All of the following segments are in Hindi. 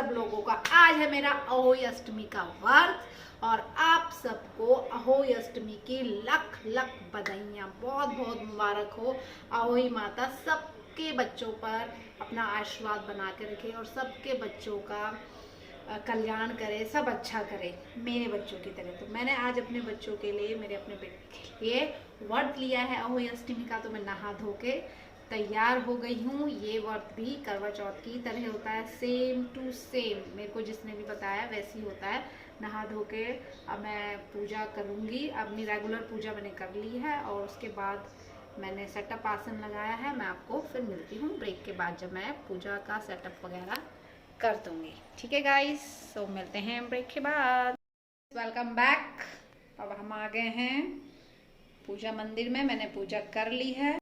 सब लोगों का। आज है मेरा अहोई अष्टमी का व्रत और आप सबको अहोई अष्टमी की लख लख बधाइयाँ, बहुत बहुत मुबारक हो। अहोई माता सबके बच्चों पर अपना आशीर्वाद बना के रखे और सबके बच्चों का कल्याण करे, सब अच्छा करे मेरे बच्चों की तरह। तो मैंने आज अपने बच्चों के लिए, मेरे अपने बेटे के लिए व्रत लिया है अहोई अष्टमी का। तो मैं नहा धो के तैयार हो गई हूँ। ये व्रत भी करवा चौथ की तरह होता है, सेम टू सेम। मेरे को जिसने भी बताया वैसे ही होता है। नहा धो के अब मैं पूजा करूँगी। अपनी रेगुलर पूजा मैंने कर ली है और उसके बाद मैंने सेटअप आसन लगाया है। मैं आपको फिर मिलती हूँ ब्रेक के बाद, जब मैं पूजा का सेटअप वगैरह कर दूँगी। ठीक है गाइस, तो मिलते हैं ब्रेक के बाद। Welcome back. अब हम आ गए हैं पूजा मंदिर में। मैंने पूजा कर ली है।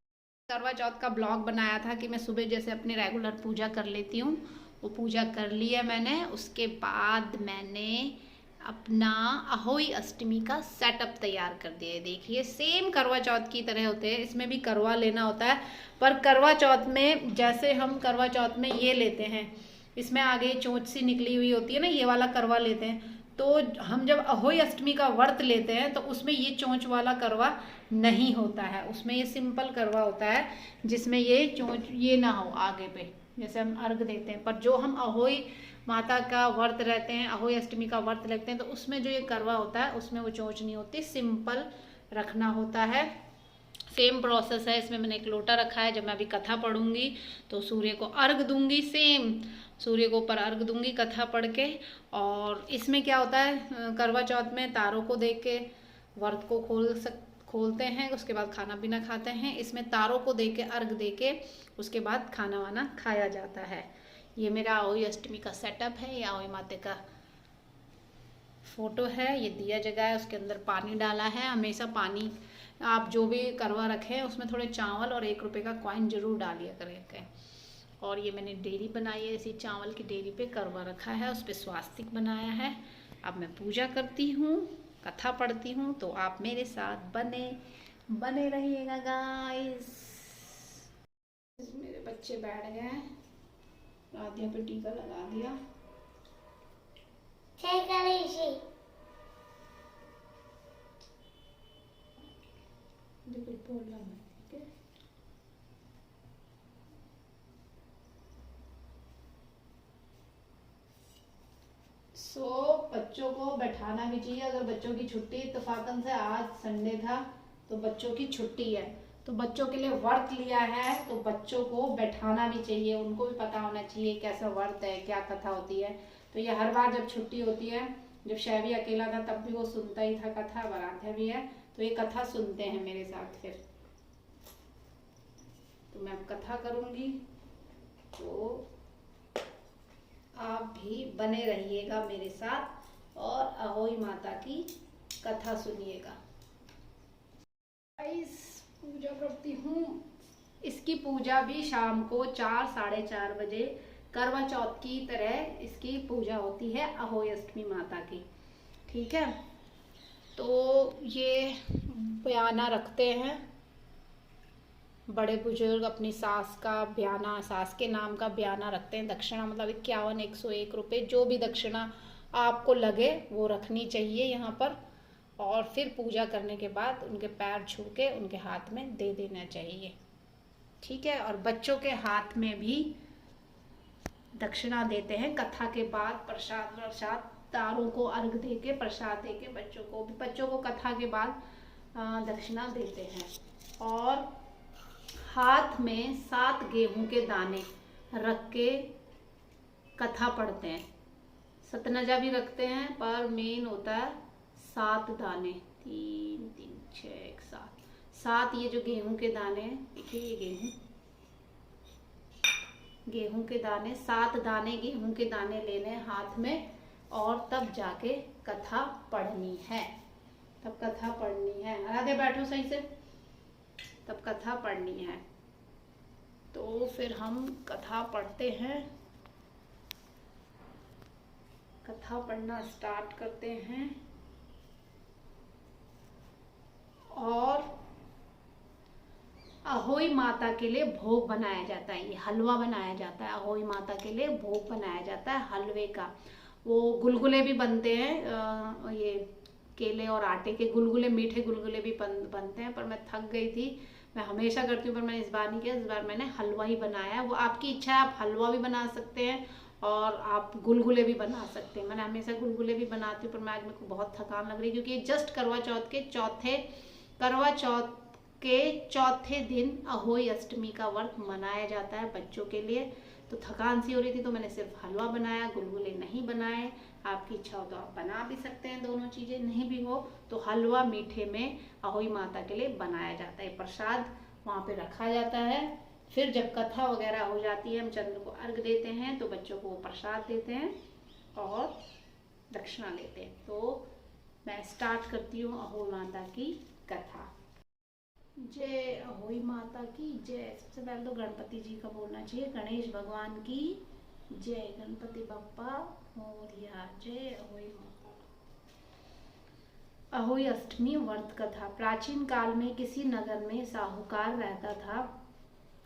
करवा चौथ का ब्लॉग बनाया था कि मैं सुबह जैसे अपनी रेगुलर पूजा कर लेती हूँ, वो पूजा कर ली है मैंने। उसके बाद मैंने अपना अहोई अष्टमी का सेटअप तैयार कर दिया है। देखिए सेम करवा चौथ की तरह होते हैं, इसमें भी करवा लेना होता है। पर करवा चौथ में जैसे हम करवा चौथ में ये लेते हैं, इसमें आगे चोंच सी निकली हुई होती है ना, ये वाला करवा लेते हैं। तो हम जब अहोई अष्टमी का व्रत लेते हैं तो उसमें ये चोंच वाला करवा नहीं होता है। उसमें ये सिंपल करवा होता है जिसमें ये चोंच ये ना हो आगे पे, जैसे हम अर्घ देते हैं। पर जो हम अहोई माता का व्रत रहते हैं, अहोई अष्टमी का व्रत रखते हैं, तो उसमें जो ये करवा होता है उसमें वो चोंच नहीं होती, सिंपल रखना होता है। सेम प्रोसेस है। इसमें मैंने एक लोटा रखा है। जब मैं अभी कथा पढ़ूंगी तो सूर्य को अर्घ दूंगी, सेम सूर्य को ऊपर अर्घ दूंगी कथा पढ़ के। और इसमें क्या होता है, करवा चौथ में तारों को देख के व्रत को खोलते हैं, उसके बाद खाना पीना खाते हैं। इसमें तारों को देख के अर्घ दे के उसके बाद खाना वाना खाया जाता है। ये मेरा अहोई अष्टमी का सेटअप है। ये अहोई माता का फोटो है। ये दिया जगह है, उसके अंदर पानी डाला है। हमेशा पानी आप जो भी करवा रखें उसमें थोड़े चावल और 1 रुपये का कॉइन जरूर डालिए करें। और ये मैंने डेयरी बनाई है, इसी चावल की डेयरी पे करवा रखा है, उस पर स्वास्तिक बनाया है। अब मैं पूजा करती हूँ, कथा पढ़ती हूँ, तो आप मेरे साथ बने रहिएगा गाइस। मेरे बच्चे बैठ गए हैं, राधिया पे टीका लगा दिया। कुछ बोलना मैं, ठीक है। बच्चों को बैठाना भी चाहिए। अगर बच्चों की छुट्टी, इत्तेफाकन से आज संडे था तो बच्चों की छुट्टी है, तो बच्चों के लिए व्रत लिया है तो बच्चों को बैठाना भी चाहिए। उनको भी पता होना चाहिए कैसा व्रत है, क्या कथा होती है। तो ये हर बार जब छुट्टी होती है, जब शैवी अकेला था तब भी वो सुनता ही था कथा, बराध्या भी है तो ये कथा सुनते हैं मेरे साथ। फिर तो मैं अब कथा करूंगी, तो आप भी बने रहिएगा मेरे साथ और अहोई माता की कथा सुनिएगा। गाइस पूजा करती हूँ। इसकी पूजा भी शाम को 4 साढ़े 4 बजे करवा चौथ की तरह इसकी पूजा होती है अहोई अष्टमी माता की। ठीक है, तो ये बयाना रखते हैं बड़े बुजुर्ग, अपनी सास का बयाना, सास के नाम का बयाना रखते हैं। दक्षिणा मतलब 51 101 रुपये, जो भी दक्षिणा आपको लगे वो रखनी चाहिए यहाँ पर। और फिर पूजा करने के बाद उनके पैर छू के उनके हाथ में दे देना चाहिए। ठीक है, और बच्चों के हाथ में भी दक्षिणा देते हैं कथा के बाद। प्रसाद तारों को अर्घ दे के, प्रसाद दे के बच्चों को कथा के बाद दक्षिणा देते हैं। और हाथ में 7 गेहूं के दाने रख के कथा पढ़ते हैं। सतनजा भी रखते हैं, पर मेन होता है 7 दाने, 3 3 6 1 7 ये जो गेहूं के दाने हैं, देखिए ये गेहूं के दाने, 7 दाने गेहूं के दाने लेने हाथ में, और तब जाके कथा पढ़नी है। तब कथा पढ़नी है। आगे बैठो सही से, तब कथा पढ़नी है। तो फिर हम कथा पढ़ते हैं, कथा पढ़ना स्टार्ट करते हैं। और अहोई माता के लिए भोग बनाया जाता है, ये हलवा बनाया जाता है। अहोई माता के लिए भोग बनाया जाता है हलवे का। वो गुलगुले भी बनते हैं, ये केले और आटे के गुलगुले, मीठे गुलगुले भी बनते हैं। पर मैं थक गई थी, मैं हमेशा करती हूँ पर मैंने इस बार नहीं किया। इस बार मैंने हलवा ही बनाया। वो आपकी इच्छा है, आप हलवा भी बना सकते हैं और आप गुलगुले भी बना सकते हैं। मैंने हमेशा गुलगुले भी बनाती हूँ, पर मैं आज मेरे को बहुत थकान लग रही है क्योंकि ये जस्ट करवा चौथ के चौथे दिन अहोई अष्टमी का व्रत मनाया जाता है बच्चों के लिए। तो थकान सी हो रही थी तो मैंने सिर्फ हलवा बनाया, गुलगुले नहीं बनाए। आपकी इच्छा हो तो आप बना भी सकते हैं दोनों चीजें, नहीं भी हो तो हलवा मीठे में अहोई माता के लिए बनाया जाता है। प्रसाद वहाँ पे रखा जाता है। फिर जब कथा वगैरह हो जाती है, हम चंद्र को अर्घ देते हैं तो बच्चों को वो प्रसाद देते हैं और दक्षिणा लेते हैं। तो मैं स्टार्ट करती हूँ अहोई माता की कथा। जय अहोई माता की जय। सबसे पहले तो गणपति जी का बोलना चाहिए, गणेश भगवान की जय, गणपति बप्पा मोरया, जय अहोई माता। अहोई अष्टमी व्रत कथा। प्राचीन काल में किसी नगर में साहूकार रहता था।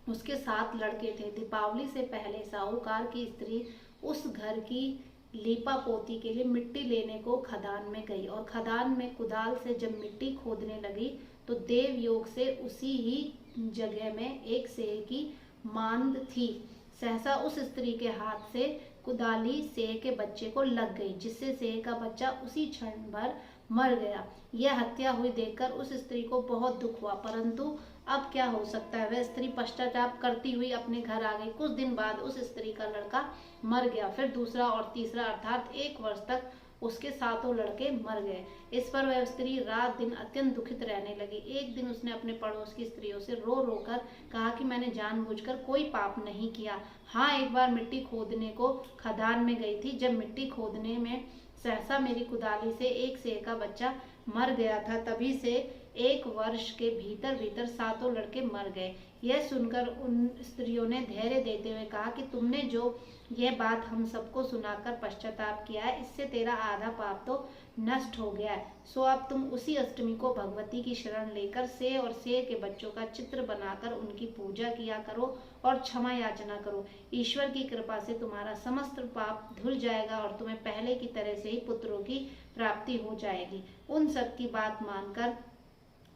उसके 7 लड़के थे। दीपावली से पहले साहूकार की स्त्री उस घर की लीपा पोती के लिए मिट्टी लेने को खदान में गई और खदान में कुदाल से जब मिट्टी खोदने लगी तो देव योग से उसी ही जगह में एक सेह की मांद थी। सहसा उस स्त्री के हाथ से कुदाली सेह के बच्चे को लग गई, जिससे सेह का बच्चा उसी क्षण भर मर गया। यह हत्या हुई देखकर उस स्त्री को बहुत दुख हुआ, परंतु अब क्या हो सकता है। वह स्त्री पश्चाताप करती हुई अपने घर आ गई। कुछ दिन बाद उस स्त्री का लड़का मर गया। फिर दूसरा और तीसरा, अर्थात 1 वर्ष तक उसके 7 लड़के मर गए। इस पर वह स्त्री रात दिन अत्यंत दुखित रहने लगी। एक दिन उसने अपने पड़ोस की स्त्रियों से रो रो कर कहा कि मैंने जानबूझकर कोई पाप नहीं किया। हाँ, एक बार मिट्टी खोदने को खदान में गई थी। जब मिट्टी खोदने में सहसा मेरी कुदाली से एक सेह का बच्चा मर गया था। तभी से 1 वर्ष के भीतर भीतर 7 लड़के मर गए। यह सुनकर उन स्त्रियों ने धैर्य देते हुए कहा कि तुमने जो यह बात हम सबको सुनाकर पश्चाताप किया है, इससे तेरा आधा पाप तो नष्ट हो गया है। सो अब तुम उसी अष्टमी को भगवती की शरण लेकर सेह और सेह के बच्चों का चित्र बनाकर उनकी पूजा किया करो और क्षमा याचना करो। ईश्वर की कृपा से तुम्हारा समस्त पाप धुल जाएगा और तुम्हें पहले की तरह से ही पुत्रों की प्राप्ति हो जाएगी। उन सब की बात मानकर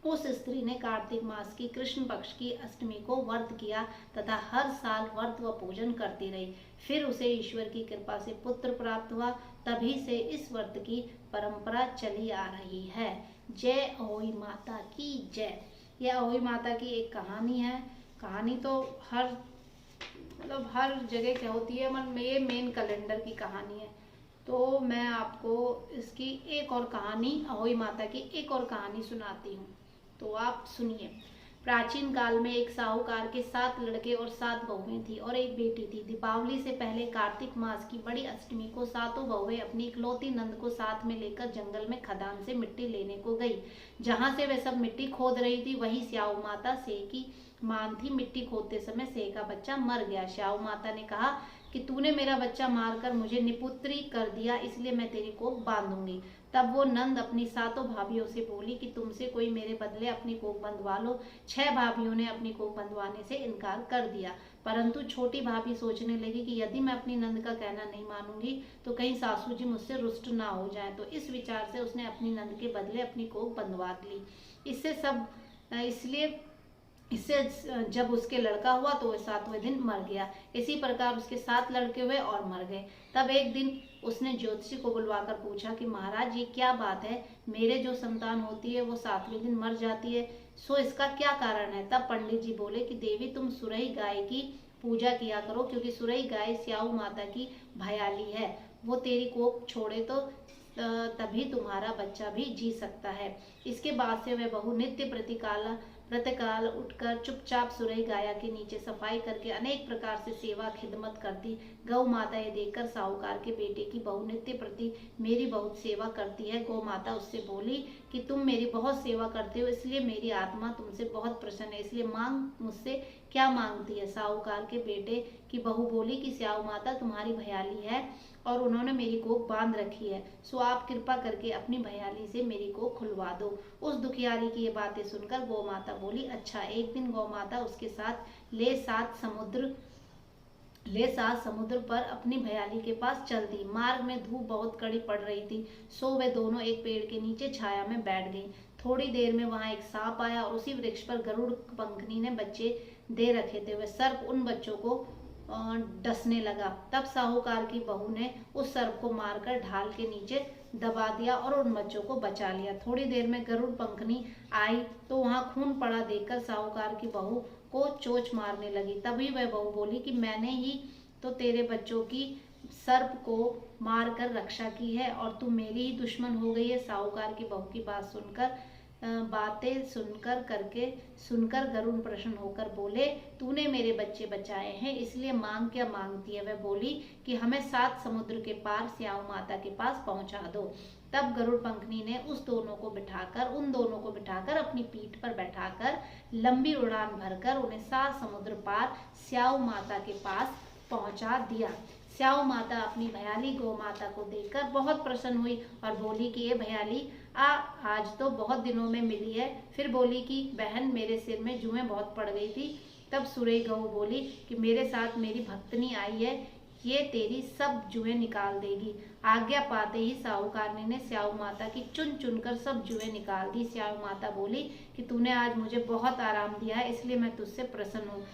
उस स्त्री ने कार्तिक मास की कृष्ण पक्ष की अष्टमी को व्रत किया तथा हर साल व्रत व पूजन करती रही। फिर उसे ईश्वर की कृपा से पुत्र प्राप्त हुआ। तभी से इस व्रत की परंपरा चली आ रही है। जय अहोई माता की जय। यह अहोई माता की एक कहानी है। कहानी तो हर जगह क्या होती है, मतलब ये मेन कैलेंडर की कहानी है। तो मैं आपको इसकी एक और कहानी, अहोई माता की एक और कहानी सुनाती हूँ, तो आप सुनिए। प्राचीन काल में एक साहूकार के 7 लड़के और 7 बहुएं थी और एक बेटी थी। दीपावली से पहले कार्तिक मास की बड़ी अष्टमी को 7 बहुएं अपनी इकलौती नंद को साथ में लेकर जंगल में खदान से मिट्टी लेने को गई। जहां से वे सब मिट्टी खोद रही थी वही स्याऊ माता सेह की मान थी। मिट्टी खोदते समय सेह का बच्चा मर गया। स्याऊ माता ने कहा कि तूने मेरा बच्चा मारकर मुझे निपुत्री कर दिया, इसलिए मैं तेरी कोख बांधूंगी। तब वो नंद अपनी 7 भाभियों से बोली कि तुमसे कोई मेरे बदले अपनी कोख बंधवा लो। 6 भाभियों ने अपनी कोख बंधवाने से इनकार कर दिया, परंतु छोटी भाभी सोचने लगी कि यदि मैं अपनी नंद का कहना नहीं मानूंगी तो कहीं सासू जी मुझसे रुष्ट ना हो जाए। तो इस विचार से उसने अपनी नंद के बदले अपनी कोख बंधवा ली। इससे जब उसके लड़का हुआ तो वह 7वें दिन मर गया। इसी प्रकार उसके 7 लड़के हुए और मर गए। तब एक दिन उसने ज्योतिषी को बुलवाकर पूछा कि महाराज, ये क्या बात है, मेरे जो संतान होती है वो 7वें दिन मर जाती है, सो इसका क्या कारण है। तब पंडित जी बोले कि देवी, तुम सुरही गाय की पूजा किया करो, क्योंकि सुरही गाय स्याऊ माता की भयाली है। वो तेरी कोख छोड़े तो तभी तुम्हारा बच्चा भी जी सकता है। इसके बाद से वह बहू नित्य प्रातःकाल उठकर चुपचाप सुरही गाया के नीचे सफाई करके अनेक प्रकार से सेवा खिदमत करती। गौ माता ये देखकर साहूकार के बेटे की बहू नित्य प्रति मेरी बहुत सेवा करती है। गौ माता उससे बोली कि तुम मेरी बहुत सेवा करते हो, इसलिए मेरी आत्मा तुमसे बहुत प्रसन्न है, इसलिए मांग, मुझसे क्या मांगती है। साहूकार के बेटे की बहू बोली कि स्याऊ माता तुम्हारी भयाली है और उन्होंने मेरी कोख बांध रखी है, सो आप कृपा करके अपनी भैयाली से मेरी कोख खुलवा दो। उस दुखियारी की ये बातें सुनकर गौ माता बोली, अच्छा। एक दिन गौ माता उसके साथ ले सात समुद्र पर अपनी भैयाली के पास चल दी। मार्ग में धूप बहुत कड़ी पड़ रही थी, सो वे दोनों एक पेड़ के नीचे छाया में बैठ गईं। थोड़ी देर में वहां एक सांप आया और उसी वृक्ष पर गरुड़ पंखनी ने बच्चे दे रखे थे। वह सर्प उन बच्चों को डसने लगा। तब साहूकार की बहू ने उस सर्प को मारकर ढाल के नीचे दबा दिया और उन बच्चों को बचा लिया। थोड़ी देर में गरुड़ पंखनी आई तो वहां खून पड़ा देखकर साहूकार की बहू को चोंच मारने लगी। तभी वह बहू बोली कि मैंने ही तो तेरे बच्चों की सर्प को मार कर रक्षा की है और तू मेरी ही दुश्मन हो गई है। साहूकार की बहू की बातें सुनकर गरुड़ प्रसन्न होकर बोले, तूने मेरे बच्चे बचाए हैं, इसलिए मांग क्या मांगती है। वह बोली कि हमें 7 समुद्र के पार स्याऊ माता के पास पहुंचा दो। तब गरुड़ पंखनी ने उन दोनों को बिठाकर अपनी पीठ पर बैठाकर लंबी उड़ान भरकर उन्हें 7 समुद्र पार स्याऊ माता के पास पहुंचा दिया। स्याऊ माता अपनी भैयाली गौ माता को देखकर बहुत प्रसन्न हुई और बोली कि ये भैयाली आज तो बहुत दिनों में मिली है। फिर बोली कि बहन, मेरे सिर में जुएं बहुत पड़ गई थी। तब सुरई गऊ बोली कि मेरे साथ मेरी भक्तनी आई है, ये तेरी सब जुएं निकाल देगी। आज्ञा पाते ही साहूकारनी ने स्याऊ माता की चुन चुनकर सब जुएं निकाल दी। स्याऊ माता बोली कि तूने आज मुझे बहुत आराम दिया है, इसलिए मैं तुझसे प्रसन्न हूँ।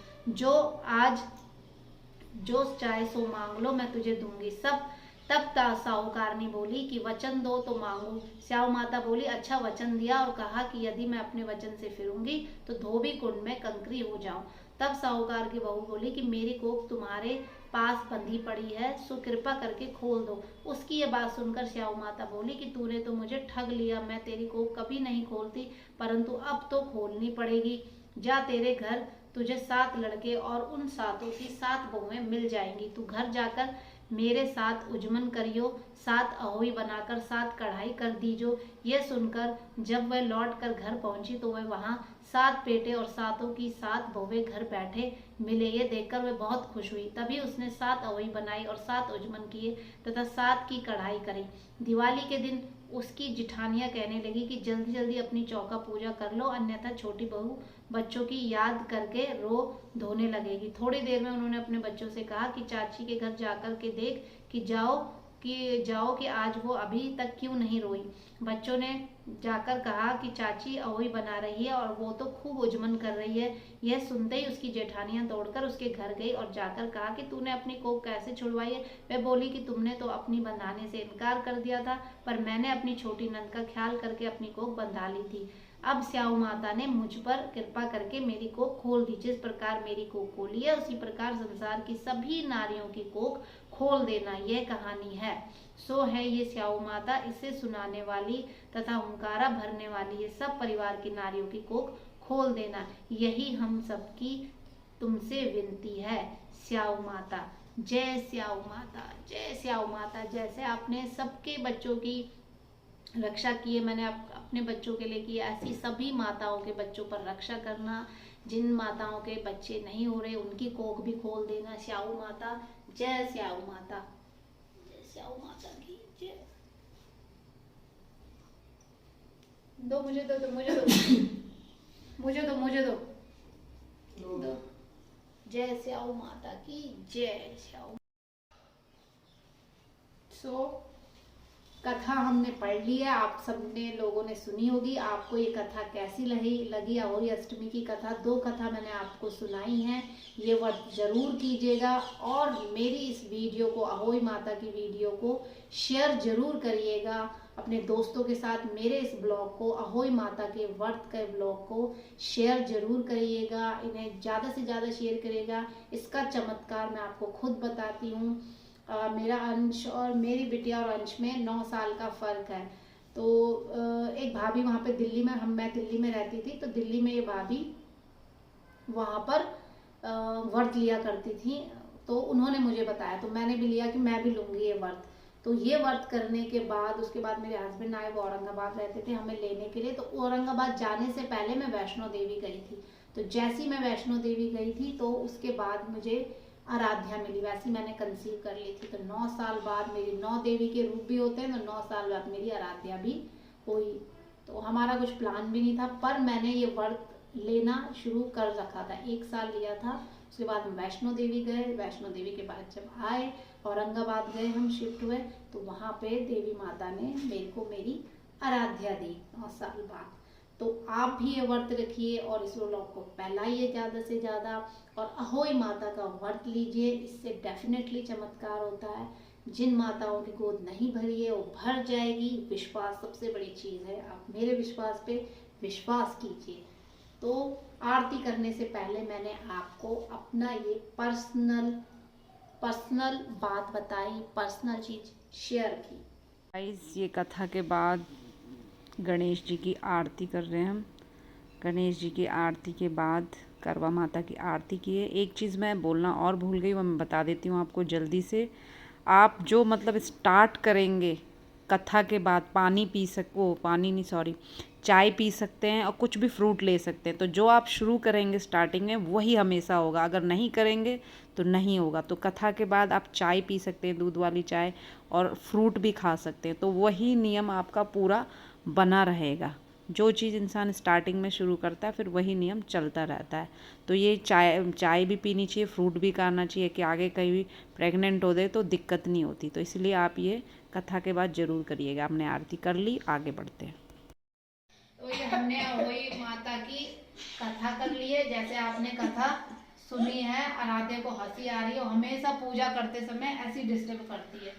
जो चाहे सो मांग लो, मैं तुझे दूंगी सब। तब साहूकारनी बोली कि वचन दो तो मांगू। स्याऊ माता बोली, अच्छा वचन दिया और कहा कि यदि मैं अपने वचन से फिरूंगी तो धोबी कुंड में कंकरी हो जाऊं। तब साहूकार की बहू बोली कि मेरी कोख तुम्हारे पास बंधी पड़ी है, सो कृपा करके खोल दो। उसकी ये बात सुनकर स्याऊ माता बोली कि तूने तो मुझे ठग लिया, मैं तेरी कोख कभी नहीं खोलती, परंतु अब तो खोलनी पड़ेगी। जा, तेरे घर तुझे 7 लड़के और उन 7 की 7 बहुएं मिल जाएंगी। तू घर जाकर मेरे साथ उजमन करियो, 7 अहोई बनाकर 7 कढ़ाई कर दीजो। यह सुनकर जब वह लौट कर घर पहुंची तो वह वहां 7 पेटे और 7 की 7 बहुएं घर बैठे मिले। ये देखकर वह बहुत खुश हुई। तभी उसने 7 अहोई बनाई और 7 उजमन किए तथा 7 की कढ़ाई करी। दिवाली के दिन उसकी जिठानियां कहने लगी कि जल्दी जल्दी अपनी चौका पूजा कर लो, अन्यथा छोटी बहू बच्चों की याद करके रो धोने लगेगी। थोड़ी देर में उन्होंने अपने बच्चों से कहा कि चाची के घर जाकर के देख कि जाओ कि आज वो अभी तक क्यों नहीं रोई। बच्चों ने जाकर कहा कि चाची अहोई बना रही है और वो तो खूब उजमन कर रही है। यह सुनते ही उसकी जेठानियां दौड़कर उसके घर गई और जाकर कहा कि तूने अपनी कोख कैसे छुड़वाई है। वह बोली कि तुमने तो अपनी बंधाने से इनकार कर दिया था, पर मैंने अपनी छोटी नंद का ख्याल करके अपनी कोख बंधा ली थी। अब स्याऊ माता ने मुझ पर कृपा करके मेरी कोख खोल दी। जिस प्रकार मेरी कोख खोली है, उसी प्रकार संसार की सभी नारियों की कोख खोल देना, यह कहानी है। सो है ये स्याऊ माता, इसे सुनाने वाली तथा हुंकारा भरने वाली ये सब परिवार की नारियों की कोख खोल देना, यही हम सबकी तुमसे विनती है। स्याऊ माता, जय स्याऊ माता, जय स्याऊ माता। जैसे आपने सबके बच्चों की रक्षा की है, मैंने अपने बच्चों के लिए की, ऐसी सभी माताओं के बच्चों पर रक्षा करना। जिन माताओं के बच्चे नहीं हो रहे उनकी कोख भी खोल देना। स्याऊ माता, जय स्याऊ माता, जय स्याऊ माता की जय। दो मुझे दो, मुझे दो मुझे दो। जय स्याऊ माता की जय। स्याऊ कथा हमने पढ़ ली है, आप सबने लोगों ने सुनी होगी। आपको ये कथा कैसी लगी अहोई अष्टमी की कथा? 2 कथा मैंने आपको सुनाई हैं, ये वर्त जरूर कीजिएगा और मेरी इस वीडियो को, अहोई माता की वीडियो को शेयर जरूर करिएगा अपने दोस्तों के साथ। मेरे इस ब्लॉग को, अहोई माता के व्रत के ब्लॉग को शेयर जरूर करिएगा, इन्हें ज़्यादा से ज़्यादा शेयर करिएगा। इसका चमत्कार मैं आपको खुद बताती हूँ। मेरा अंश और मेरी बिटिया और अंश में 9 साल का फ़र्क है। तो एक भाभी वहाँ पे दिल्ली में, मैं दिल्ली में रहती थी, तो दिल्ली में ये भाभी वहाँ पर व्रत लिया करती थी, तो उन्होंने मुझे बताया, तो मैंने भी लिया कि मैं भी लूँगी ये व्रत। तो ये व्रत करने के बाद उसके बाद मेरे हस्बैंड आए, वो औरंगाबाद रहते थे, हमें लेने के लिए। तो औरंगाबाद जाने से पहले मैं वैष्णो देवी गई थी। तो जैसी मैं वैष्णो देवी गई थी तो उसके बाद मुझे आराध्या मिली। वैसे मैंने कंसीव कर ली थी, तो 9 साल बाद मेरी 9 देवी के रूप भी होते हैं, तो 9 साल बाद मेरी आराध्या भी हुई। तो हमारा कुछ प्लान भी नहीं था, पर मैंने ये व्रत लेना शुरू कर रखा था। 1 साल लिया था। उसके बाद हम वैष्णो देवी गए। वैष्णो देवी के बाद जब आए, औरंगाबाद गए, हम शिफ्ट हुए, तो वहाँ पे देवी माता ने मेरे को मेरी आराध्या दी 9 साल बाद। तो आप भी ये व्रत रखिए और इस व्लॉग को फैलाइए ज़्यादा से ज़्यादा, और अहोई माता का व्रत लीजिए। इससे डेफिनेटली चमत्कार होता है। जिन माताओं की गोद नहीं भरी है वो भर जाएगी। विश्वास सबसे बड़ी चीज़ है। आप मेरे विश्वास पे विश्वास कीजिए। तो आरती करने से पहले मैंने आपको अपना ये पर्सनल बात बताई, पर्सनल चीज़ शेयर की। गाइस, ये कथा के बाद गणेश जी की आरती कर रहे हैं हम। गणेश जी की आरती के बाद करवा माता की आरती की है। एक चीज़ मैं बोलना और भूल गई, वो मैं बता देती हूँ आपको जल्दी से। आप जो मतलब स्टार्ट करेंगे कथा के बाद, पानी नहीं सॉरी, चाय पी सकते हैं और कुछ भी फ्रूट ले सकते हैं। तो जो आप शुरू करेंगे स्टार्टिंग में वही हमेशा होगा, अगर नहीं करेंगे तो नहीं होगा। तो कथा के बाद आप चाय पी सकते हैं, दूध वाली चाय, और फ्रूट भी खा सकते हैं। तो वही नियम आपका पूरा बना रहेगा। जो चीज़ इंसान स्टार्टिंग में शुरू करता है फिर वही नियम चलता रहता है। तो ये चाय भी पीनी चाहिए, फ्रूट भी खाना चाहिए, कि आगे कहीं भी प्रेग्नेंट हो गए तो दिक्कत नहीं होती। तो इसलिए आप ये कथा के बाद ज़रूर करिएगा। हमने आरती कर ली, आगे बढ़ते हैं। तो ये हमने अहोई माता की कथा कर ली है। जैसे आपने कथा सुनी है, आराध्या को हंसी आ रही है, हमेशा पूजा करते समय ऐसी डिस्टर्ब करती है।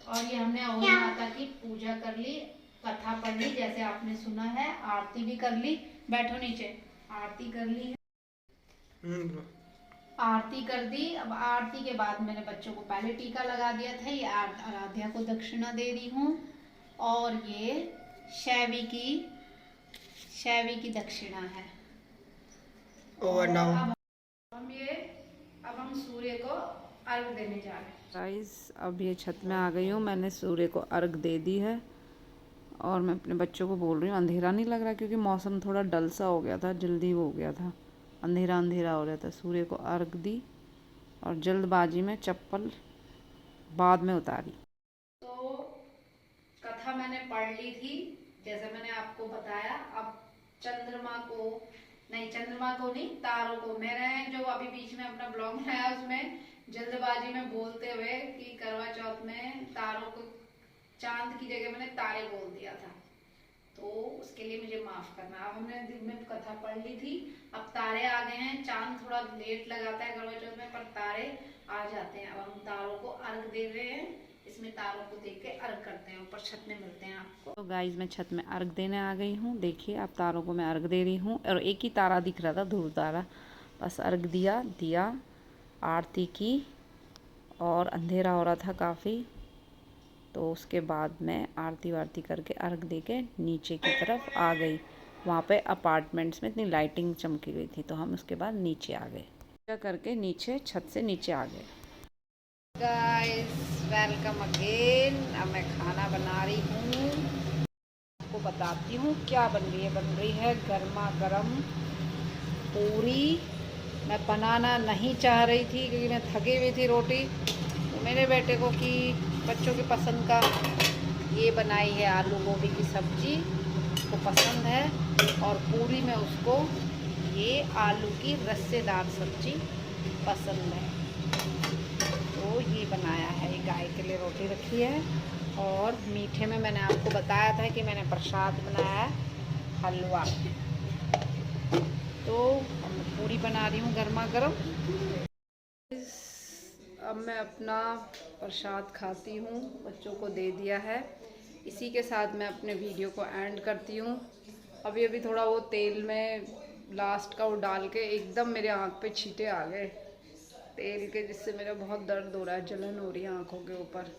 और ये हमने अहोई माता की पूजा कर ली, कथा पढ़ ली, जैसे आपने सुना है, आरती भी कर ली। बैठो नीचे। आरती कर ली है, आरती कर दी। अब आरती के बाद मैंने बच्चों को पहले टीका लगा दिया था। ये आराध्या को दक्षिणा दे रही हूँ, और ये शैवी की दक्षिणा है। और अब हम सूर्य को अर्घ देने जा रहे हैं। गाइस, अब ये छत में आ गई हूँ, मैंने सूर्य को अर्घ दे दी है। और मैं अपने बच्चों को बोल रही हूँ, अंधेरा नहीं लग रहा, क्योंकि मौसम थोड़ा डल सा हो गया था, जल्दी हो गया था, अंधेरा अंधेरा हो रहा था। सूर्य को अर्घ दी और जल्दबाजी में चप्पल बाद में उतारी। तो कथा मैंने पढ़ ली थी, जैसे मैंने आपको बताया। अब चंद्रमा को नहीं, तारों को। मैंने जो अभी बीच में अपना ब्लॉग बनाया उसमें जल्दबाजी में बोलते हुए कि करवा चौथ में तारों को, चांद की जगह मैंने तारे बोल दिया था, तो उसके लिए मुझे माफ करना। अब हमने दिन में कथा पढ़ ली थी, अब तारे आ गए हैं। चांद थोड़ा लेट लगाता है करवा चौथ में, पर तारे आ जाते हैं। अब हम तारों को अर्घ दे रहे हैं। इसमें तारों को देख के अर्घ करते हैं। ऊपर छत में मिलते हैं आपको। तो गाइस, मैं छत में अर्घ देने आ गई हूँ। देखिए, अब तारों को मैं अर्घ दे रही हूँ, और एक ही तारा दिख रहा था, ध्रुव तारा। बस अर्घ दिया, आरती की, और अंधेरा हो रहा था काफ़ी। तो उसके बाद मैं आरती वारती करके अर्घ दे के नीचे की तरफ आ गई। वहाँ पे अपार्टमेंट्स में इतनी लाइटिंग चमकी गई थी, तो हम उसके बाद नीचे आ गए, पूजा करके नीचे छत से नीचे आ गए। Guys, welcome again. अब मैं खाना बना रही हूँ, आपको बताती हूँ क्या बन रही है गर्मा गर्म पूरी। मैं बनाना नहीं चाह रही थी क्योंकि मैं थकी हुई थी रोटी। तो मेरे बेटे को कि बच्चों के पसंद का ये बनाई है, आलू गोभी की सब्जी उसको पसंद है, और पूरी में उसको ये आलू की रस्सेदार सब्जी पसंद है। तो ये बनाया है, ये गाय के लिए रोटी रखी है। और मीठे में मैंने आपको बताया था कि मैंने प्रसाद बनाया है, हलवा। तो पूरी बना रही हूँ गर्मा गर्म। अब मैं अपना प्रसाद खाती हूँ, बच्चों को दे दिया है। इसी के साथ मैं अपने वीडियो को एंड करती हूँ। अभी थोड़ा वो तेल में लास्ट का वो डाल के एकदम मेरे आँख पे छींटे आ गए तेल के, जिससे मेरा बहुत दर्द हो रहा है, जलन हो रही है आँखों के ऊपर।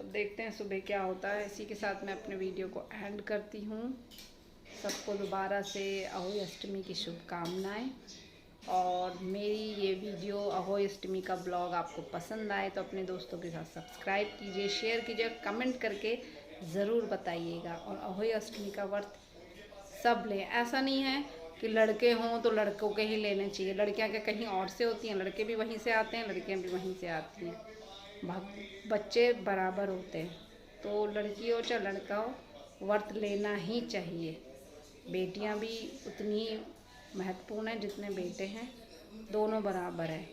अब देखते हैं सुबह क्या होता है। इसी के साथ मैं अपने वीडियो को एंड करती हूँ। सबको दोबारा से अहोई अष्टमी की शुभकामनाएं। और मेरी ये वीडियो अहोई अष्टमी का ब्लॉग आपको पसंद आए तो अपने दोस्तों के साथ सब्सक्राइब कीजिए, शेयर कीजिए, कमेंट करके ज़रूर बताइएगा। और अहोई अष्टमी का व्रत सब लें। ऐसा नहीं है कि लड़के हों तो लड़कों के ही लेने चाहिए, लड़कियां के कहीं और से होती हैं, लड़के भी वहीं से आते हैं, लड़कियां भी वहीं से आती हैं, बच्चे बराबर होते हैं। तो लड़की हो चाहे लड़का हो व्रत लेना ही चाहिए। बेटियां भी उतनी महत्वपूर्ण हैं जितने बेटे हैं, दोनों बराबर हैं।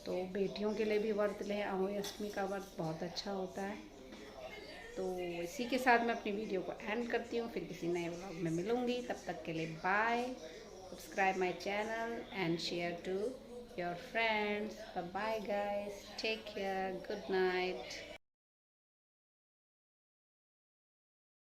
तो बेटियों के लिए भी व्रत लें, अहोई अष्टमी का व्रत बहुत अच्छा होता है। तो इसी के साथ मैं अपनी वीडियो को एंड करती हूँ, फिर किसी नए व्लॉग में मिलूँगी। तब तक के लिए bye. Subscribe my channel and share to your friends. Bye guys, take care, good night.